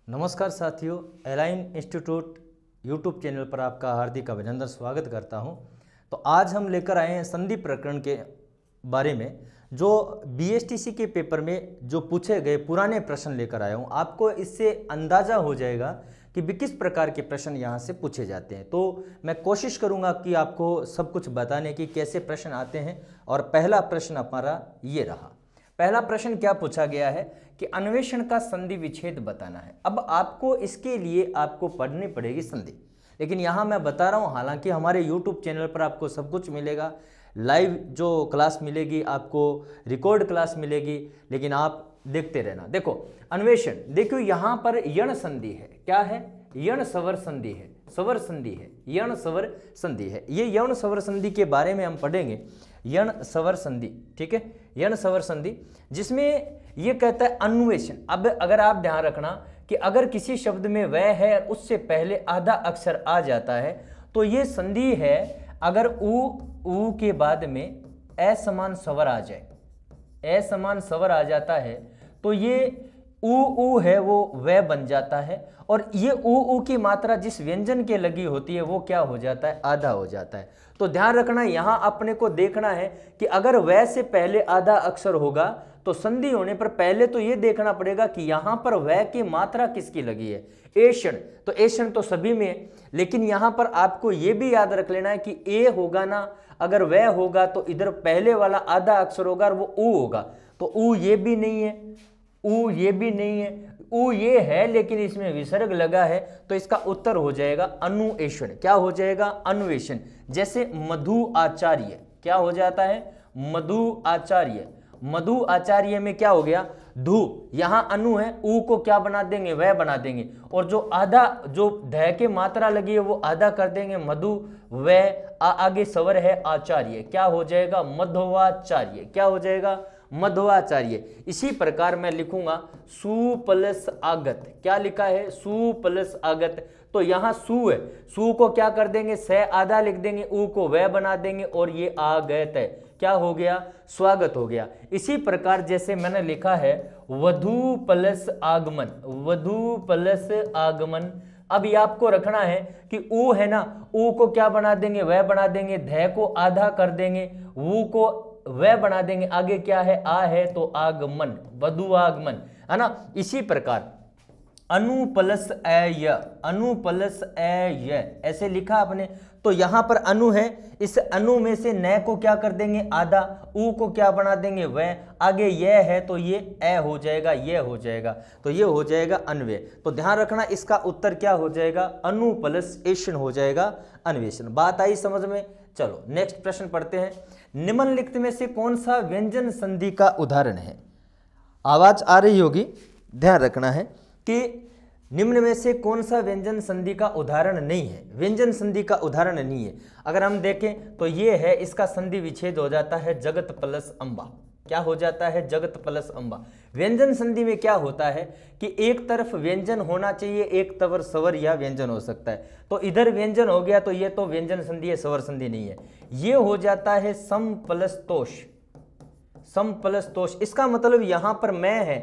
नमस्कार साथियों, align institute YouTube channel पर आपका हार्दिक अभिनंदन स्वागत करता हूं। तो आज हम लेकर आए हैं संधि प्रकरण के बारे में, जो बीएसटीसी के पेपर में जो पूछे गए पुराने प्रश्न लेकर आया हूं। आपको इससे अंदाज़ा हो जाएगा कि भी किस प्रकार के प्रश्न यहाँ से पूछे जाते हैं। तो मैं कोशिश करूँगा कि आपको सब कुछ बताने की कैसे प्रश्न आते हैं। और पहला प्रश्न हमारा ये रहा। पहला प्रश्न क्या पूछा गया है कि अन्वेषण का संधि विच्छेद बताना है। अब आपको इसके लिए आपको पढ़नी पड़ेगी संधि, लेकिन यहाँ मैं बता रहा हूँ, हालांकि हमारे YouTube चैनल पर आपको सब कुछ मिलेगा, लाइव जो क्लास मिलेगी, आपको रिकॉर्ड क्लास मिलेगी, लेकिन आप देखते रहना। देखो अन्वेषण, देखो यहाँ पर यण संधि है। क्या है? यण सवर संधि है, सवर संधि है, यण सवर संधि है। ये यण सवर संधि के बारे में हम पढ़ेंगे। यण सवर संधि, ठीक है, यण सवर संधि, जिसमें ये कहता है अन्वेषण। अब अगर आप ध्यान रखना कि अगर किसी शब्द में वह है उससे पहले आधा अक्षर आ जाता है तो ये संधि है। अगर ऊ के बाद में असमान स्वर आ जाए, असमान स्वर आ जाता है तो ये ऊ है वो वह बन जाता है। और ये ऊ की मात्रा जिस व्यंजन के लगी होती है वो क्या हो जाता है? आधा हो जाता है। तो ध्यान रखना, यहां अपने को देखना है कि अगर वह से पहले आधा अक्षर होगा तो संधि होने पर पहले तो ये देखना पड़ेगा कि यहां पर वह की मात्रा किसकी लगी है। एषण, तो एषण तो सभी में है, लेकिन यहां पर आपको ये भी याद रख लेना है कि ए होगा ना, अगर वह होगा तो इधर पहले वाला आधा अक्षर होगा और वो ऊ होगा। तो ऊ ये भी नहीं है, ऊ ये भी नहीं है, ऊ ये है लेकिन इसमें विसर्ग लगा है, तो इसका उत्तर हो जाएगा अनुएषण। क्या हो जाएगा? अन्वेषण। जैसे मधु आचार्य, क्या हो जाता है? मधु आचार्य। मधु आचार्य में क्या हो गया? धु, यहां अनु है, ऊ को क्या बना देंगे? वह बना देंगे। और जो आधा, जो ध के मात्रा लगी है वो आधा कर देंगे, मधु वह, आगे स्वर है आचार्य, क्या हो जाएगा? मध्वाचार्य। क्या हो जाएगा? मध्वाचार्य। इसी प्रकार मैं लिखूंगा सु प्लस आगत। क्या लिखा है? सु प्लस आगत। तो यहां सु है, सु को क्या कर देंगे? स आधा लिख देंगे, ऊ को वह बना देंगे और ये आगत है। क्या हो गया? स्वागत हो गया। इसी प्रकार जैसे मैंने लिखा है वधु प्लस आगमन, वधु प्लस आगमन। अब ये आपको रखना है कि ऊ है ना, ऊ को क्या बना देंगे? वह बना देंगे, ध को आधा कर देंगे, ऊ को वह बना देंगे, आगे क्या है? आ है तो आगमन, वधु आगमन, है ना। इसी प्रकार अनु प्लस अय, अनु प्लस अय ऐसे लिखा आपने। तो यहां पर अनु है, इस अनु में से न को क्या कर देंगे? आधा, ऊ को क्या बना देंगे? वह, आगे यह है तो ये अ हो जाएगा, ये हो जाएगा, तो ये हो जाएगा अन्वय। तो ध्यान रखना, इसका उत्तर क्या हो जाएगा? अनु प्लस एषण हो जाएगा, अन्वेषण। बात आई समझ में? चलो नेक्स्ट प्रश्न पढ़ते हैं। निम्नलिखित में से कौन सा व्यंजन संधि का उदाहरण है? आवाज आ रही होगी, ध्यान रखना है कि निम्न में से कौन सा व्यंजन संधि का उदाहरण नहीं है। व्यंजन संधि का उदाहरण नहीं है। अगर हम देखें तो ये है, इसका संधि विच्छेद हो जाता है जगत प्लस अंबा। क्या हो जाता है? जगत प्लस अंबा। व्यंजन संधि में क्या होता है कि एक तरफ व्यंजन होना चाहिए, एक तरफ स्वर या व्यंजन हो सकता है। तो इधर व्यंजन हो गया तो ये तो व्यंजन संधि है, स्वर संधि नहीं है। ये हो जाता है सम प्लस तोष, सम प्लस तोष। इसका मतलब यहां पर मैं है,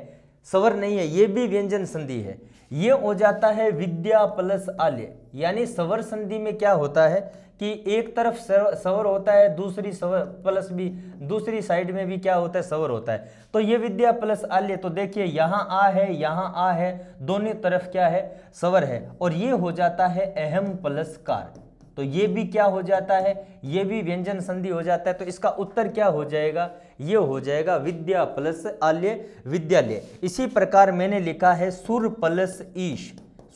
स्वर नहीं है, ये भी व्यंजन संधि है। ये हो जाता है विद्या प्लस आल्य, यानी स्वर संधि में क्या होता है कि एक तरफ स्वर होता है, दूसरी स्वर प्लस भी, दूसरी साइड में भी क्या होता है? स्वर होता है। तो ये विद्या प्लस आल्य, तो देखिए यहाँ आ है, यहाँ आ है, दोनों तरफ क्या है? स्वर है। और ये हो जाता है अहम प्लस कार, तो ये भी क्या हो जाता है? ये भी व्यंजन संधि हो जाता है। तो इसका उत्तर क्या हो जाएगा? ये हो जाएगा विद्या प्लस आल्य, विद्यालय। इसी प्रकार मैंने लिखा है सुर प्लस ईश,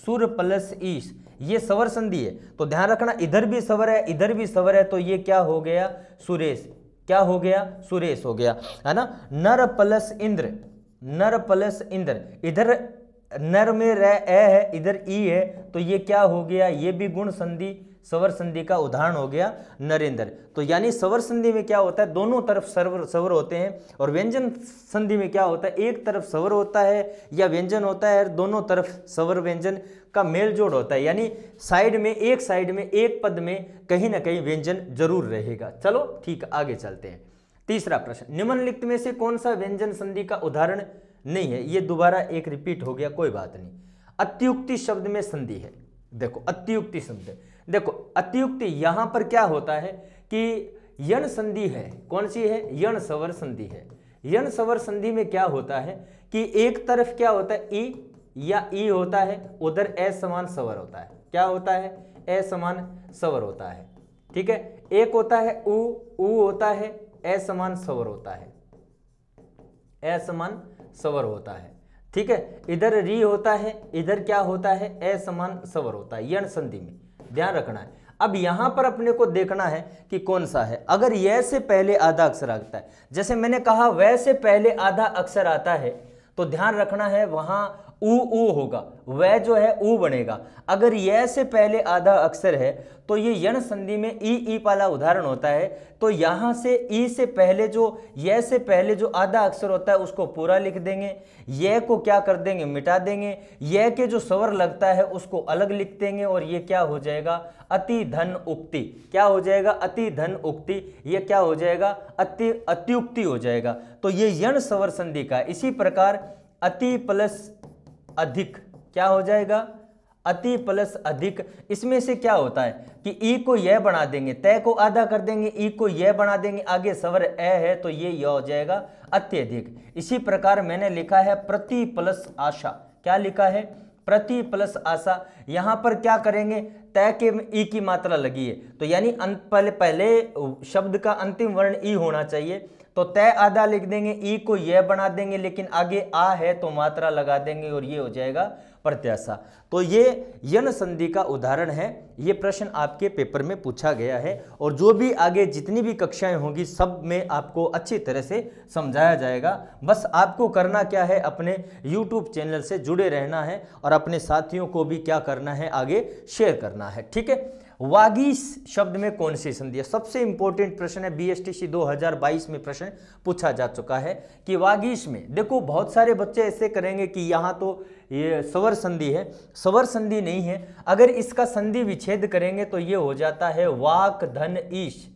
सुर प्लस ईश, ये स्वर संधि है। तो ध्यान रखना, इधर भी स्वर है, इधर भी स्वर है, तो ये क्या हो गया? सुरेश। क्या हो गया? सुरेश हो गया, है ना। नर प्लस इंद्र, नर प्लस इंद्र, इधर नर में र ए है, इधर ई है, तो ये क्या हो गया? ये भी गुण संधि, स्वर संधि का उदाहरण हो गया नरेंद्र। तो यानी स्वर संधि में क्या होता है? दोनों तरफ स्वर होते हैं। और व्यंजन संधि में क्या होता है? एक तरफ स्वर होता है या व्यंजन होता है, दोनों तरफ स्वर व्यंजन का मेल जोड़ होता है, यानी साइड में, एक साइड में, एक पद में कहीं ना कहीं व्यंजन जरूर रहेगा। चलो ठीक, आगे चलते हैं। तीसरा प्रश्न, निम्नलिखित में से कौन सा व्यंजन संधि का उदाहरण नहीं है? ये दोबारा एक रिपीट हो गया, कोई बात नहीं। अत्युक्ति शब्द में संधि है। देखो अत्युक्ति शब्द, देखो अत्युक्ति यहां पर क्या होता है कि यण संधि है, कौन सी है, यण स्वर संधि है। यण स्वर संधि में क्या होता है कि एक तरफ क्या होता है ई या ई होता है, उधर असमान स्वर होता है। क्या होता है, असमान स्वर होता है, ठीक है। एक होता है ऊ होता है, असमान स्वर होता है, असमान स्वर होता है, ठीक है। इधर री होता है, इधर क्या होता है, असमान स्वर होता है यण संधि में, ध्यान रखना है। अब यहां पर अपने को देखना है कि कौन सा है। अगर यह से पहले आधा अक्षर आता है, जैसे मैंने कहा वह से पहले आधा अक्षर आता है, तो ध्यान रखना है वहां ऊ होगा, वह जो है ऊ बनेगा। अगर यह से पहले आधा अक्षर है तो ये यण संधि में ई वाला उदाहरण होता है। तो यहां से ई से पहले जो यह से पहले जो आधा अक्षर होता है उसको पूरा लिख देंगे, यह को क्या कर देंगे, मिटा देंगे, यह के जो स्वर लगता है उसको अलग लिख देंगे, और ये क्या हो जाएगा, अति धन उक्ति। क्या हो जाएगा, अति धन उक्ति। ये क्या हो जाएगा, अत्युक्ति हो जाएगा। तो ये यण स्वर संधि का। इसी प्रकार अति प्लस अधिक क्या हो जाएगा, अति प्लस अधिक। इसमें से क्या होता है कि ई को यह बना देंगे, तय को आधा कर देंगे, ई को यह बना देंगे, आगे स्वर ए है तो ये हो जाएगा अत्यधिक। इसी प्रकार मैंने लिखा है प्रति प्लस आशा। क्या लिखा है, प्रति प्लस आशा। यहां पर क्या करेंगे, तय के ई की मात्रा लगी है, तो यानी पहले शब्द का अंतिम वर्ण ई होना चाहिए, तो तय आधा लिख देंगे, ई को यह बना देंगे, लेकिन आगे आ है तो मात्रा लगा देंगे और ये हो जाएगा प्रत्याशा। तो ये यण संधि का उदाहरण है। ये प्रश्न आपके पेपर में पूछा गया है, और जो भी आगे जितनी भी कक्षाएं होंगी सब में आपको अच्छी तरह से समझाया जाएगा। बस आपको करना क्या है, अपने YouTube चैनल से जुड़े रहना है और अपने साथियों को भी क्या करना है, आगे शेयर करना है, ठीक है। वागीश शब्द में कौन सी संधि है, सबसे इंपॉर्टेंट प्रश्न है। BSTC 2022 में प्रश्न पूछा जा चुका है कि वागीश में, देखो बहुत सारे बच्चे ऐसे करेंगे कि यहाँ तो ये स्वर संधि है, स्वर संधि नहीं है। अगर इसका संधि विच्छेद करेंगे तो ये हो जाता है वाक धन ईश,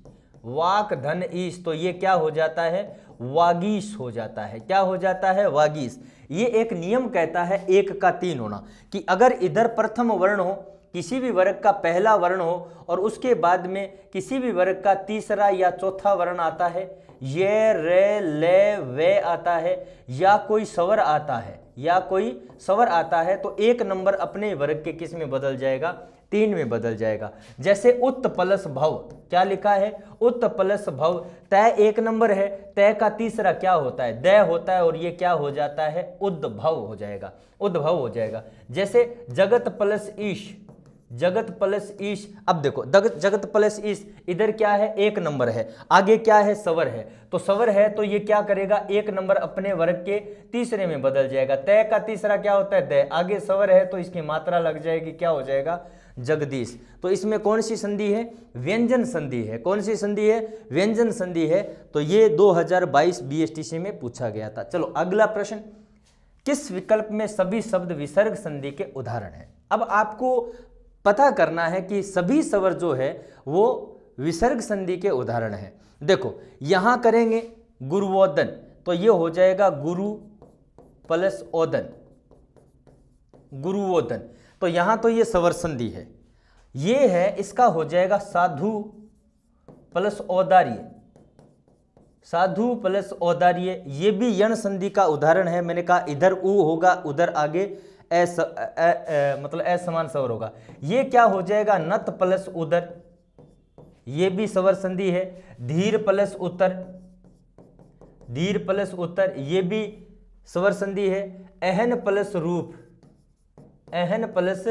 वाक धन ईश। तो ये क्या हो जाता है, वागीश हो जाता है। क्या हो जाता है, वागीश। ये एक नियम कहता है 1 का 3 होना, कि अगर इधर प्रथम वर्ण हो, किसी भी वर्ग का पहला वर्ण हो, और उसके बाद में किसी भी वर्ग का तीसरा या चौथा वर्ण आता है, ये रे ले वे आता है, या कोई स्वर आता है, या कोई स्वर आता है, तो 1 नंबर अपने वर्ग के किस में बदल जाएगा, 3 में बदल जाएगा। जैसे उत्त प्लस भव, क्या लिखा है, उत्त प्लस भव। तय 1 नंबर है, तय का तीसरा क्या होता है, दय होता है, और ये क्या हो जाता है, उद्भव हो जाएगा, उद्भव हो जाएगा। जैसे जगत प्लस ईश, जगत प्लस ईश। अब देखो जगत प्लस ईश, इधर क्या है, 1 नंबर है, आगे क्या है, स्वर है, तो स्वर है तो ये क्या करेगा, 1 नंबर अपने वर्ग के तीसरे में बदल जाएगा। तय का तीसरा क्या होता है, दय, आगे स्वर है तो इसकी मात्रा लग जाएगी, क्या हो जाएगा, जगदीश। तो इसमें कौन सी संधि है, व्यंजन संधि है। कौन सी संधि है, व्यंजन संधि है। तो ये 2022 BSTC में पूछा गया था। चलो अगला प्रश्न, किस विकल्प में सभी शब्द विसर्ग संधि के उदाहरण है। अब आपको पता करना है कि सभी स्वर जो है वो विसर्ग संधि के उदाहरण है। देखो यहां करेंगे गुरुवोदन, तो ये हो जाएगा गुरु प्लस ओदन, गुरुवोदन। तो यहां तो ये स्वर संधि है, ये है, इसका हो जाएगा साधु प्लस औदार्य, साधु प्लस औदार्य। ये भी यण संधि का उदाहरण है। मैंने कहा इधर ऊ होगा, उधर आगे मतलब असमान स्वर होगा। ये क्या हो जाएगा, नत प्लस उदर, ये भी स्वर संधि है। धीर प्लस उत्तर, धीर प्लस उत्तर, ये भी स्वर संधि है। अहन प्लस रूप, अहन प्लस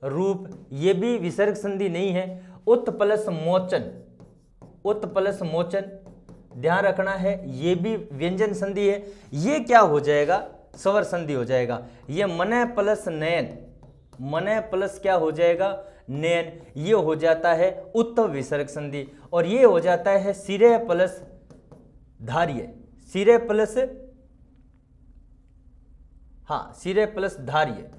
रूप, ये भी विसर्ग संधि नहीं है। उत प्लस मोचन, उत प्लस मोचन, ध्यान रखना है, ये भी व्यंजन संधि है। ये क्या हो जाएगा, स्वर संधि हो जाएगा। ये मने प्लस नयन, मने प्लस क्या हो जाएगा, नयन, ये हो जाता है उत्तम विसर्ग संधि। और ये हो जाता है सिरे प्लस धार्य, सिरे प्लस, हाँ सिरे प्लस धार्य,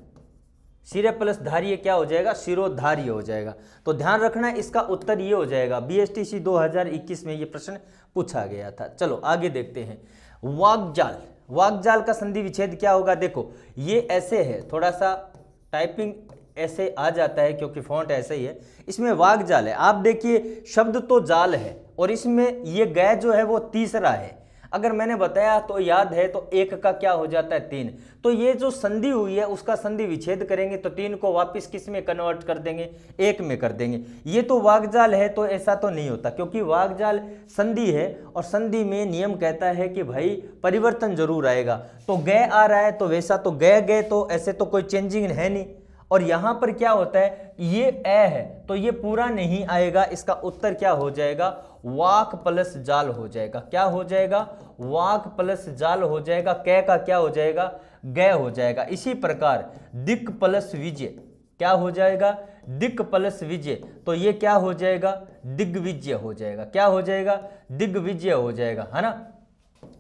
सिरे प्लस धार्य क्या हो जाएगा, शिरोधार्य हो जाएगा। तो ध्यान रखना इसका उत्तर ये हो जाएगा। BSTC 2021 में ये प्रश्न पूछा गया था। चलो आगे देखते हैं। वाक्जाल, वाक्जाल का संधि विच्छेद क्या होगा। देखो ये ऐसे है, थोड़ा सा टाइपिंग ऐसे आ जाता है क्योंकि फॉन्ट ऐसे ही है। इसमें वाग जाल है, आप देखिए शब्द तो जाल है और इसमें ये गै जो है वो तीसरा है। अगर मैंने बताया तो याद है, तो एक का क्या हो जाता है 3, तो ये जो संधि हुई है उसका संधि विच्छेद करेंगे तो 3 को वापस किस में कन्वर्ट कर देंगे, 1 में कर देंगे। ये तो वागजाल है, तो ऐसा तो नहीं होता क्योंकि वागजाल संधि है और संधि में नियम कहता है कि भाई परिवर्तन जरूर आएगा। तो गै आ रहा है तो वैसा तो गै गए, तो ऐसे तो कोई चेंजिंग है नहीं। और यहां पर क्या होता है, ये ए है तो ये पूरा नहीं आएगा, इसका उत्तर क्या हो जाएगा, वाक प्लस जाल हो जाएगा। क्या हो जाएगा, वाक प्लस जाल हो जाएगा। कै का क्या हो जाएगा, गै हो जाएगा। इसी प्रकार दिक प्लस विजय क्या हो जाएगा, दिक प्लस विजय, तो ये क्या हो जाएगा, दिग्विजय हो जाएगा। क्या हो जाएगा, दिग्विजय हो जाएगा, है ना।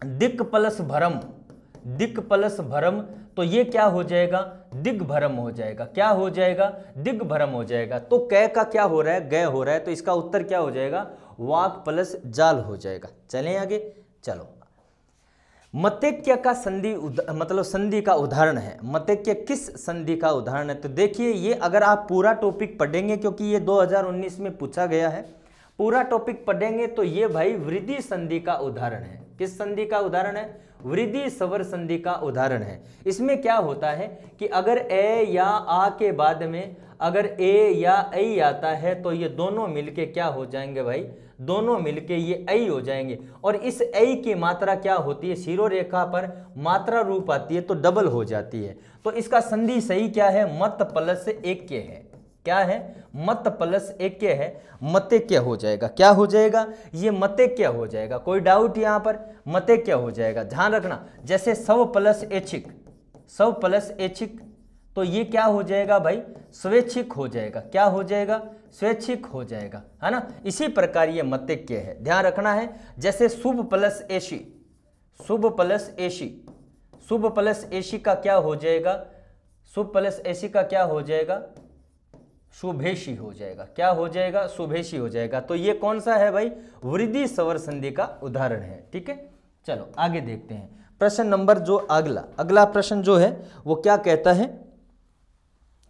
दिक प्लस भरम, दिक प्लस भरम, तो ये क्या हो जाएगा, दिग्भरम हो जाएगा। क्या हो जाएगा, दिग्भरम हो जाएगा। तो कै का क्या हो रहा है, गै हो रहा है, तो इसका उत्तर क्या हो जाएगा, वाक प्लस जाल हो जाएगा। चलें आगे, चलो। मतेक्य का संधि मतलब संधि का उदाहरण है। मतेक्य किस संधि का उदाहरण है, तो देखिए ये अगर आप पूरा टॉपिक पढ़ेंगे, क्योंकि ये 2019 में पूछा गया है, पूरा टॉपिक पढ़ेंगे तो ये भाई वृद्धि संधि का उदाहरण है। किस संधि का उदाहरण है, वृद्धि स्वर संधि का उदाहरण है। इसमें क्या होता है कि अगर ए या आ के बाद में अगर ए या ऐ आता है तो ये दोनों मिलके क्या हो जाएंगे भाई, दोनों मिलके ये ऐ हो जाएंगे। और इस ऐ की मात्रा क्या होती है, शिरोरेखा पर मात्रा रूप आती है तो डबल हो जाती है। तो इसका संधि सही क्या है, मत प्लस एक्य है। क्या है, मत प्लस एक्य है, मतेक्य हो जाएगा। क्या हो जाएगा, ये मतेक्य हो जाएगा। कोई डाउट यहाँ पर, मतेक्य हो जाएगा। ध्यान रखना, जैसे सव प्लस ऐच्छिक, सव प्लस ऐच्छिक, तो ये क्या हो जाएगा भाई, स्वैच्छिक हो जाएगा। क्या हो जाएगा, स्वैच्छिक हो जाएगा, है ना। इसी प्रकार ये मतेक्य है, ध्यान रखना है। जैसे शुभ प्लस एशी, शुभ प्लस एशी, शुभ प्लस एशी का क्या हो जाएगा, शुभ प्लस एशी का क्या हो जाएगा, शुभेशी हो जाएगा। क्या हो जाएगा, शुभेशी हो जाएगा। तो ये कौन सा है भाई, वृद्धि स्वर संधि का उदाहरण है। ठीक है, चलो आगे देखते हैं। प्रश्न नंबर जो अगला प्रश्न जो है वो क्या कहता है,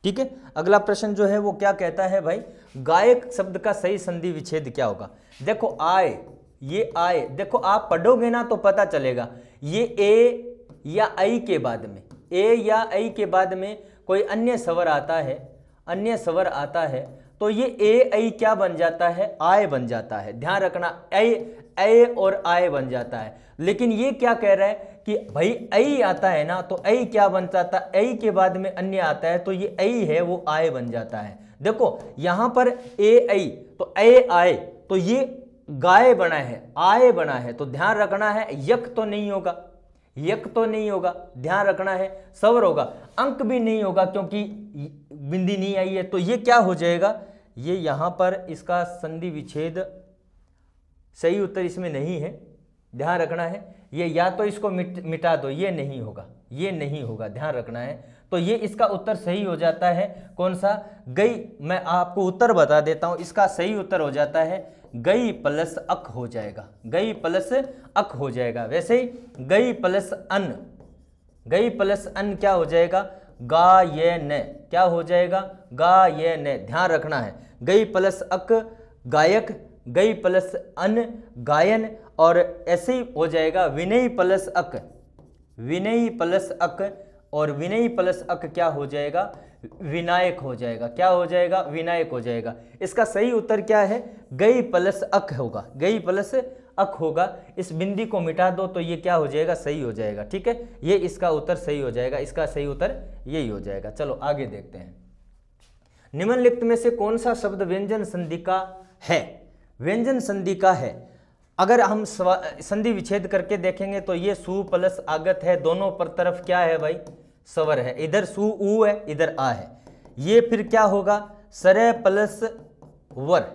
ठीक है, अगला प्रश्न जो है वो क्या कहता है भाई, गायक शब्द का सही संधि विच्छेद क्या होगा। देखो आए, ये आए, देखो आप पढ़ोगे ना तो पता चलेगा। ये ए या आई के बाद में, ए या आई के बाद में कोई अन्य स्वर आता है, अन्य स्वर आता है तो ये ए ऐ क्या बन जाता है, आय बन जाता है। ध्यान रखना, ऐ और आय बन जाता है। लेकिन ये क्या कह रहा है कि भाई ऐ आता है ना, तो ऐ क्या बन जाता है, ऐ के बाद में अन्य आता है तो ये ऐ है वो आय बन जाता है। देखो यहां पर ए ऐ, तो ऐ आय, तो ये गाय बना है, आय बना है, तो ध्यान रखना है यक तो नहीं होगा, यक तो नहीं होगा, ध्यान रखना है। स्वर होगा, अंक भी नहीं होगा क्योंकि बिंदी नहीं आई है। तो ये क्या हो जाएगा, ये यहां पर इसका संधि विच्छेद सही उत्तर इसमें नहीं है, ध्यान रखना है। ये या तो इसको मिटा दो, ये नहीं होगा, ये नहीं होगा, ध्यान रखना है। तो ये इसका उत्तर सही हो जाता है कौन सा, गई। मैं आपको उत्तर बता देता हूं, इसका सही उत्तर हो जाता है गई प्लस अक हो जाएगा, गई प्लस अक हो जाएगा। वैसे ही गई प्लस अन, गई प्लस अन क्या हो जाएगा, गा ये न, क्या हो जाएगा, गा ये न। ध्यान रखना है, गई प्लस अक गायक, गई प्लस अन गायन, और ऐसे ही हो जाएगा विनय प्लस अक, विनय प्लस अक, और विनय प्लस अक क्या हो जाएगा, विनायक हो जाएगा। क्या हो जाएगा, विनायक हो जाएगा। इसका सही उत्तर क्या है, गई प्लस अक होगा, गई प्लस अक होगा। इस बिंदी को मिटा दो तो ये क्या हो जाएगा, सही हो जाएगा। ठीक है, ये इसका उत्तर सही हो जाएगा, इसका सही उत्तर यही हो जाएगा। चलो आगे देखते हैं। निम्नलिखित में से कौन सा शब्द व्यंजन संधि का है, व्यंजन संधि का है। अगर हम संधि विच्छेद करके देखेंगे तो ये सु प्लस आगत है, दोनों पर तरफ क्या है भाई, स्वर है। इधर सु ऊ है, इधर आ है। ये फिर क्या होगा, सरे प्लस वर,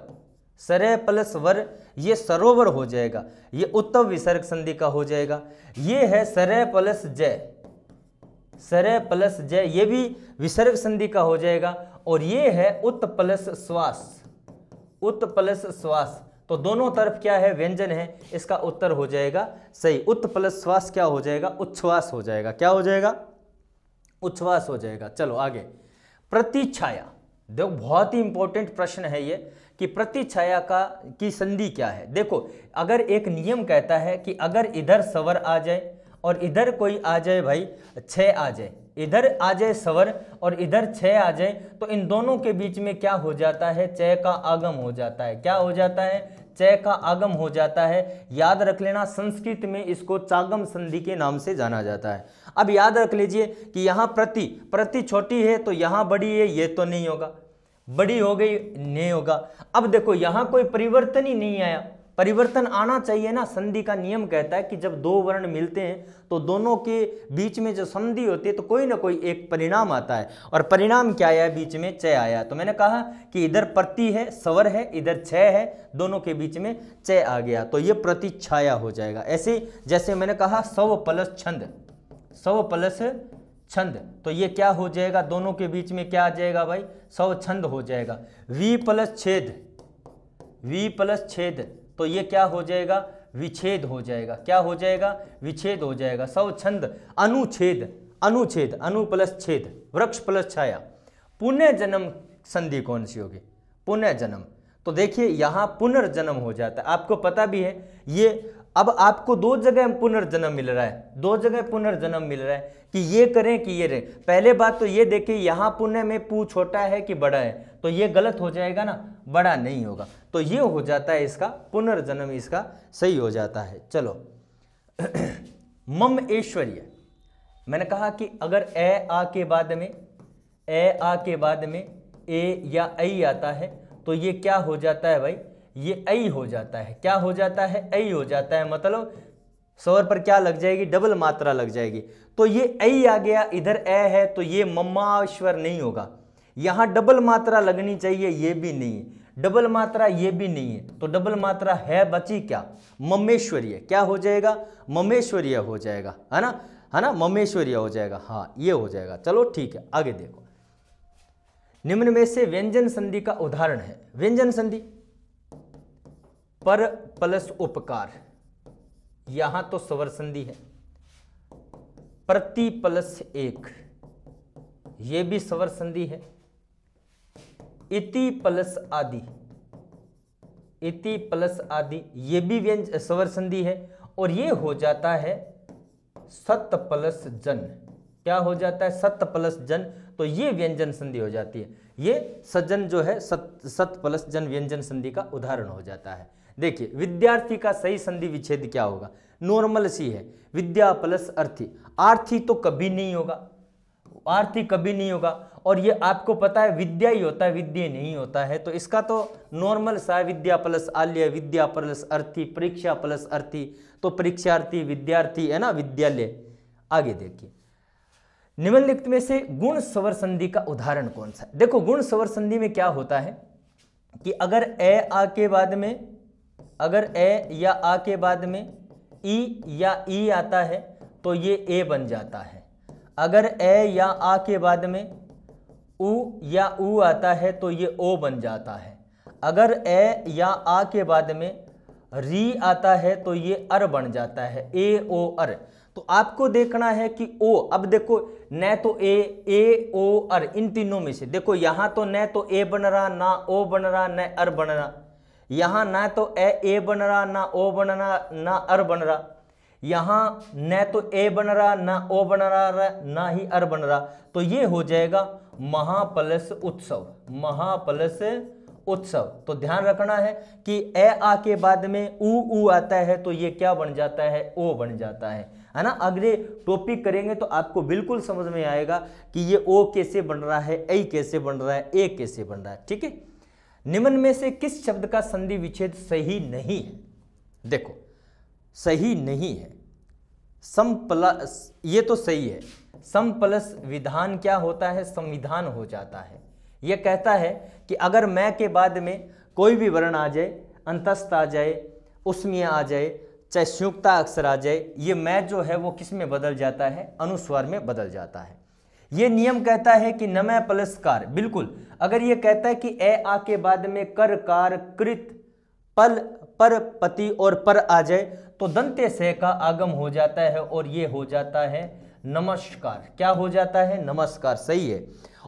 सरे प्लस वर, ये सरोवर हो जाएगा। ये उत्तम विसर्ग संधि का हो जाएगा। ये है सरे प्लस जय, सरे प्लस जय, ये भी विसर्ग संधि का हो जाएगा। और ये है उत प्लस श्वास, उत प्लस श्वास, तो दोनों तरफ क्या है, व्यंजन है। इसका उत्तर हो जाएगा सही, उत प्लस श्वास क्या हो जाएगा, उच्छ्वास हो जाएगा। क्या हो जाएगा, उच्छ्वास हो जाएगा। चलो आगे, प्रतिछाया, देखो बहुत ही इंपॉर्टेंट प्रश्न है ये कि प्रतिछाया की संधि क्या है। देखो अगर एक नियम कहता है कि अगर इधर स्वर आ जाए और इधर कोई आ जाए भाई 6 आ जाए, इधर आ जाए स्वर और इधर 6 आ जाए, तो इन दोनों के बीच में क्या हो जाता है, चय का आगम हो जाता है। क्या हो जाता है, चय का आगम हो जाता है। याद रख लेना, संस्कृत में इसको चागम संधि के नाम से जाना जाता है। अब याद रख लीजिए कि यहाँ प्रति छोटी है तो यहाँ बड़ी है, ये तो नहीं होगा, बड़ी हो गई नहीं होगा। अब देखो यहाँ कोई परिवर्तन ही नहीं आया, परिवर्तन आना चाहिए ना। संधि का नियम कहता है कि जब दो वर्ण मिलते हैं तो दोनों के बीच में जो संधि होती है तो कोई ना कोई एक परिणाम आता है, और परिणाम क्या आया, बीच में चय आया। तो मैंने कहा कि इधर प्रति है, स्वर है, इधर छय है, दोनों के बीच में चय आ गया, तो ये प्रतिछाया हो जाएगा। ऐसे जैसे मैंने कहा स्व प्लस छंद, स्व प्लस छंद, तो ये क्या हो जाएगा, दोनों के बीच में क्या आ जाएगा भाई, स्व छंद हो जाएगा। वी प्लस छेद, वी प्लस छेद, तो ये क्या हो जाएगा, विच्छेद हो जाएगा। क्या हो जाएगा, विच्छेद हो जाएगा। स्व छंद, अनुच्छेद, अनुच्छेद, अनु प्लस छेद, वृक्ष प्लस छाया। पुनर्जन्म संधि कौन सी होगी, पुनर्जन्म। तो देखिए यहाँ पुनर्जन्म हो जाता है, आपको पता भी है ये। अब आपको दो जगह पुनर्जन्म मिल रहा है, दो जगह पुनर्जन्म मिल रहा है कि ये करें कि ये रहे। पहले बात तो ये देखिए यहाँ पुण्य में पू छोटा है कि बड़ा है, तो ये गलत हो जाएगा ना, बड़ा नहीं होगा, तो ये हो जाता है इसका पुनर्जन्म, इसका सही हो जाता है। चलो मम ऐश्वर्य, मैंने कहा कि अगर ए आ के बाद में, ए आ के बाद में ए या ऐ आता है तो ये क्या हो जाता है भाई, ये ऐ हो जाता है। क्या हो जाता है, ऐ हो जाता है, मतलब स्वर पर क्या लग जाएगी, डबल मात्रा लग जाएगी। तो ये ऐ आ गया, इधर ए है, तो ये मम्माश्वर नहीं होगा। यहाँ डबल मात्रा लगनी चाहिए, ये भी नहीं है, डबल मात्रा ये भी नहीं है, तो डबल मात्रा है, बची क्या, मम्मेश्वरीय। क्या हो जाएगा, मम्मेश्वरीय हो जाएगा, है ना, है ना, मम्मेश्वरीय हो जाएगा। हाँ ये हो जाएगा। चलो ठीक है, आगे देखो। निम्न में से व्यंजन संधि का उदाहरण है। व्यंजन संधि, पर प्लस उपकार, यहां तो स्वर संधि है। प्रति प्लस एक, ये भी स्वर संधि है। इति प्लस आदि, इति प्लस आदि, ये भी व्यंजन स्वर संधि है। और ये हो जाता है सत प्लस जन। क्या हो जाता है, सत प्लस जन, तो ये व्यंजन संधि हो जाती है। ये सजन जो है सत प्लस जन व्यंजन संधि का उदाहरण हो जाता है। देखिए विद्यार्थी का सही संधि विच्छेद क्या होगा, नॉर्मल सी है, विद्या प्लस अर्थी। आर्थी तो कभी नहीं होगा, आर्थी कभी नहीं होगा, और ये आपको पता है विद्या ही होता है, विद्या नहीं होता है, तो इसका तो नॉर्मल सा है, विद्या प्लस आल्य, विद्या प्लस अर्थी, परीक्षा प्लस अर्थी, तो परीक्षार्थी विद्यार्थी है ना, विद्यालय। आगे देखिए, निम्नलिखित में से गुण स्वर संधि का उदाहरण कौन सा है। देखो गुण स्वर संधि में क्या होता है कि अगर ए आ के बाद में, अगर ए या आ के बाद में ई या ई आता है तो ये ए बन जाता है। अगर ए या आ के बाद में उ या उ आता है तो ये ओ बन जाता है। अगर ए या आ के बाद में री आता है तो ये अर बन जाता है, ए ओ अर। तो आपको देखना है कि ओ, अब देखो न तो ए ओ अर, इन तीनों में से देखो, यहां तो न तो ए बन रहा, ना ओ बन रहा, न अर बन रहा। यहाँ ना तो ए बन रहा, ना ओ बन रहा, ना अर बन रहा। यहाँ न तो ए बन रहा, ना ओ बन रहा, ना ही अर बन रहा। तो ये हो जाएगा महा प्लस उत्सव, महा प्लस उत्सव। तो ध्यान रखना है कि ए आ के बाद में उ आता है तो ये क्या बन जाता है, ओ बन जाता है ना। अगले टॉपिक करेंगे तो आपको बिल्कुल समझ में आएगा कि ये ओ कैसे बन रहा है, ऐ कैसे बन रहा है, ए कैसे बन रहा है। ठीक है, निम्न में से किस शब्द का संधि विच्छेद सही नहीं है। देखो सही नहीं है, सम प्लस, ये तो सही है, सम प्लस विधान क्या होता है, संविधान हो जाता है। यह कहता है कि अगर मैं के बाद में कोई भी वर्ण आ जाए, अंतस्थ आ जाए, उसमें आ जाए, चाहे संयुक्ता अक्षर आ जाए, ये मैं जो है वो किस में बदल जाता है, अनुस्वार में बदल जाता है। ये नियम कहता है कि नमय प्लस कार, बिल्कुल। अगर ये कहता है कि ए आ के बाद में कर, कार, कृत, पल, पर, पति और पर आ जाए तो दंत्य से का आगम हो जाता है और ये हो जाता है नमस्कार। क्या हो जाता है, नमस्कार, सही है।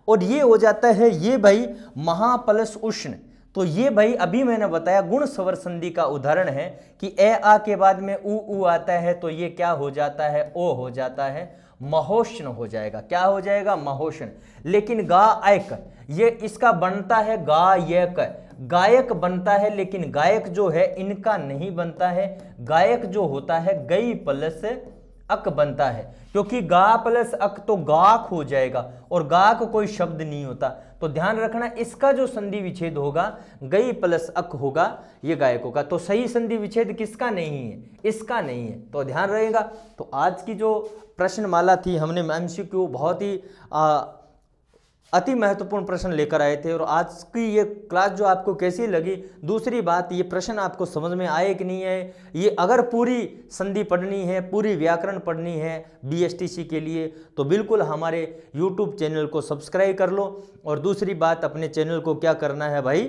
और ये हो जाता है ये भाई महा प्लस उष्ण। तो ये भाई अभी मैंने बताया गुण स्वर संधि का उदाहरण है कि ए आ के बाद में उ आता है तो ये क्या हो जाता है, ओ हो जाता है, महोष्ण हो जाएगा। क्या हो जाएगा, महोष्ण। लेकिन गायक ये इसका बनता है गायक, गायक बनता है, लेकिन गायक जो है इनका नहीं बनता है। गायक जो होता है गई प्लस अक बनता है, क्योंकि गा प्लस अक तो गाक हो जाएगा और गाक कोई शब्द नहीं होता। तो ध्यान रखना इसका जो संधि विच्छेद होगा गई प्लस अक होगा, ये गायक होगा। तो सही संधि विच्छेद किसका नहीं है, इसका नहीं है, तो ध्यान रहेगा। तो आज की जो प्रश्नमाला थी हमने एमसीक्यू बहुत ही अति महत्वपूर्ण प्रश्न लेकर आए थे। और आज की ये क्लास जो आपको कैसी लगी, दूसरी बात ये प्रश्न आपको समझ में आए कि नहीं है, ये अगर पूरी संधि पढ़नी है, पूरी व्याकरण पढ़नी है बीएसटीसी के लिए, तो बिल्कुल हमारे यूट्यूब चैनल को सब्सक्राइब कर लो। और दूसरी बात, अपने चैनल को क्या करना है भाई,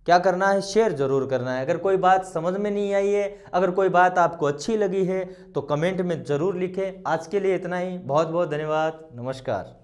क्या करना है, शेयर जरूर करना है। अगर कोई बात समझ में नहीं आई है, अगर कोई बात आपको अच्छी लगी है तो कमेंट में ज़रूर लिखें। आज के लिए इतना ही, बहुत बहुत धन्यवाद, नमस्कार।